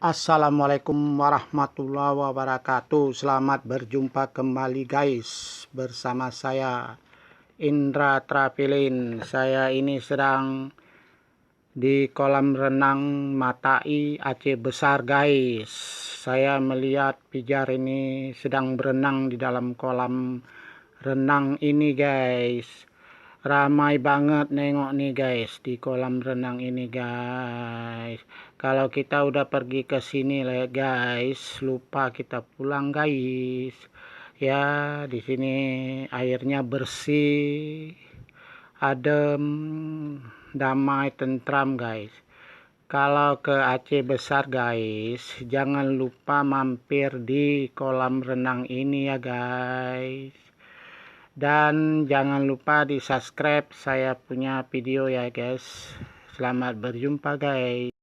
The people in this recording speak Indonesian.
Assalamualaikum warahmatullahi wabarakatuh. Selamat berjumpa kembali guys, bersama saya Indra Travelin. Saya ini sedang di kolam renang Matai Aceh Besar guys. Saya melihat pijar ini sedang berenang di dalam kolam renang ini guys. Ramai banget nengok nih guys di kolam renang ini guys. Kalau kita udah pergi ke sini lah guys, lupa kita pulang guys. Ya, di sini airnya bersih, adem, damai, tentram guys. Kalau ke Aceh Besar guys, jangan lupa mampir di kolam renang ini ya guys. Dan jangan lupa di subscribe saya punya video ya guys. Selamat berjumpa guys.